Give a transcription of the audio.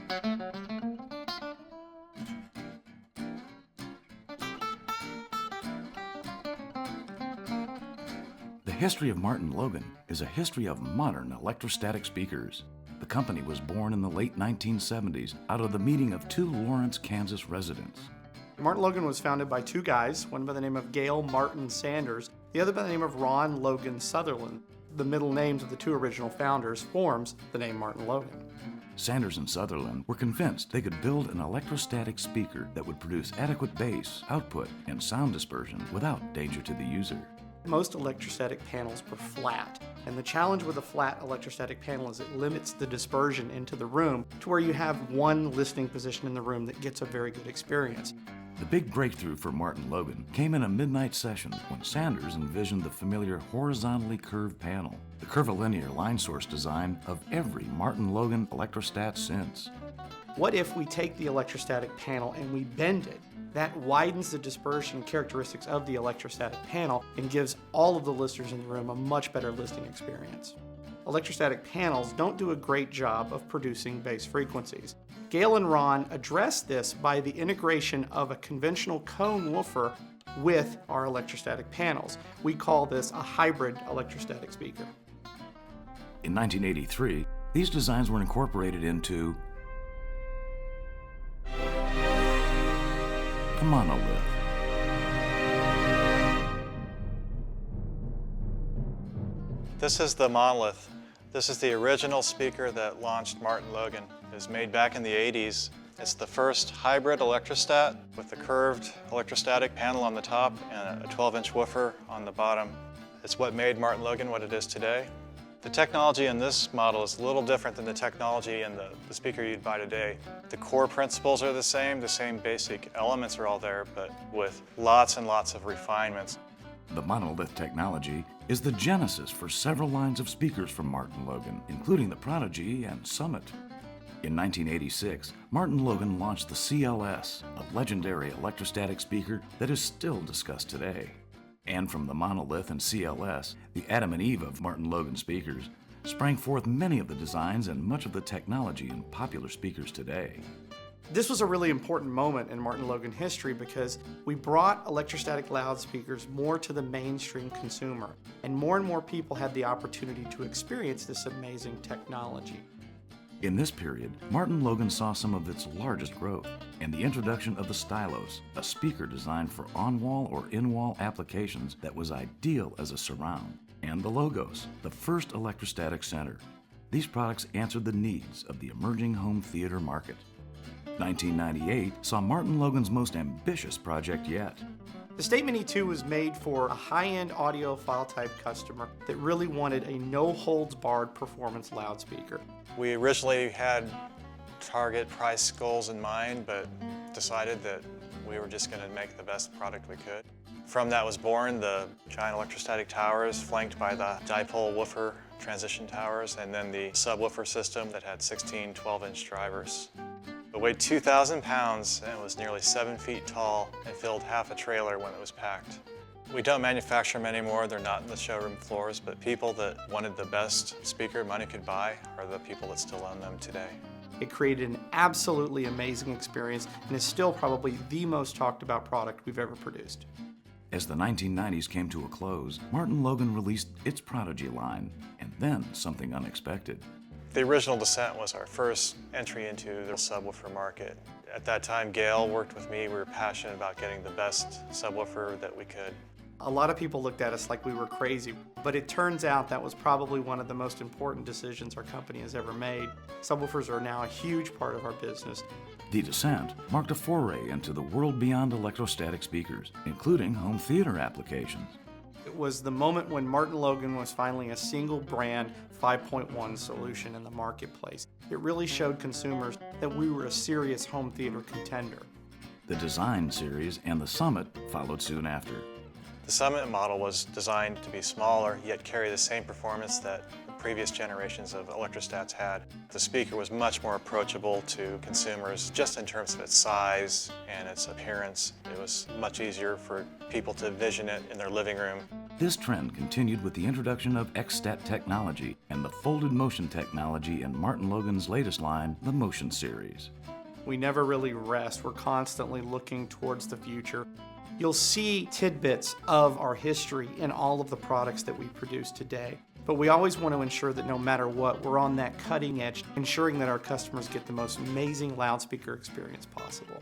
The history of MartinLogan is a history of modern electrostatic speakers. The company was born in the late 1970s out of the meeting of two Lawrence, Kansas residents. MartinLogan was founded by two guys, one by the name of Gale Martin Sanders, the other by the name of Ron Logan Sutherland. The middle names of the two original founders forms the name MartinLogan. Sanders and Sutherland were convinced they could build an electrostatic speaker that would produce adequate bass, output, and sound dispersion without danger to the user. Most electrostatic panels were flat, and the challenge with a flat electrostatic panel is it limits the dispersion into the room to where you have one listening position in the room that gets a very good experience. The big breakthrough for MartinLogan came in a midnight session when Sanders envisioned the familiar horizontally curved panel, the curvilinear line source design of every MartinLogan electrostat since. What if we take the electrostatic panel and we bend it? That widens the dispersion characteristics of the electrostatic panel and gives all of the listeners in the room a much better listening experience. Electrostatic panels don't do a great job of producing bass frequencies. Gale and Ron addressed this by the integration of a conventional cone woofer with our electrostatic panels. We call this a hybrid electrostatic speaker. In 1983, these designs were incorporated into the monolith. This is the monolith. This is the original speaker that launched MartinLogan. It was made back in the 80s. It's the first hybrid electrostat with a curved electrostatic panel on the top and a 12-inch woofer on the bottom. It's what made MartinLogan what it is today. The technology in this model is a little different than the technology in the speaker you'd buy today. The core principles are the same basic elements are all there, but with lots and lots of refinements. The monolith technology is the genesis for several lines of speakers from MartinLogan, including the Prodigy and Summit. In 1986, MartinLogan launched the CLS, a legendary electrostatic speaker that is still discussed today. And from the monolith and CLS, the Adam and Eve of MartinLogan speakers, sprang forth many of the designs and much of the technology in popular speakers today. This was a really important moment in MartinLogan history because we brought electrostatic loudspeakers more to the mainstream consumer, and more people had the opportunity to experience this amazing technology. In this period, MartinLogan saw some of its largest growth, and the introduction of the Stylos, a speaker designed for on-wall or in-wall applications that was ideal as a surround, and the Logos, the first electrostatic center. These products answered the needs of the emerging home theater market. 1998 saw MartinLogan's most ambitious project yet. The Statement E2 was made for a high-end audiophile type customer that really wanted a no-holds-barred performance loudspeaker. We originally had target price goals in mind, but decided that we were just going to make the best product we could. From that was born the giant electrostatic towers flanked by the dipole woofer transition towers, and then the subwoofer system that had 16 12-inch drivers. It weighed 2,000 pounds and it was nearly 7 feet tall and filled half a trailer when it was packed. We don't manufacture them anymore, they're not in the showroom floors, but people that wanted the best speaker money could buy are the people that still own them today. It created an absolutely amazing experience and is still probably the most talked about product we've ever produced. As the 1990s came to a close, MartinLogan released its Prodigy line, and then something unexpected. The original Descent was our first entry into the subwoofer market. At that time, Gale worked with me. We were passionate about getting the best subwoofer that we could. A lot of people looked at us like we were crazy, but it turns out that was probably one of the most important decisions our company has ever made. Subwoofers are now a huge part of our business. The Descent marked a foray into the world beyond electrostatic speakers, including home theater applications. It was the moment when MartinLogan was finally a single brand 5.1 solution in the marketplace. It really showed consumers that we were a serious home theater contender. The Design series and the Summit followed soon after. The Summit model was designed to be smaller, yet carry the same performance that the previous generations of electrostats had. The speaker was much more approachable to consumers just in terms of its size and its appearance. It was much easier for people to envision it in their living room. This trend continued with the introduction of X-Stat technology and the folded motion technology in MartinLogan's latest line, the Motion Series. We never really rest. We're constantly looking towards the future. You'll see tidbits of our history in all of the products that we produce today. But we always want to ensure that no matter what, we're on that cutting edge, ensuring that our customers get the most amazing loudspeaker experience possible.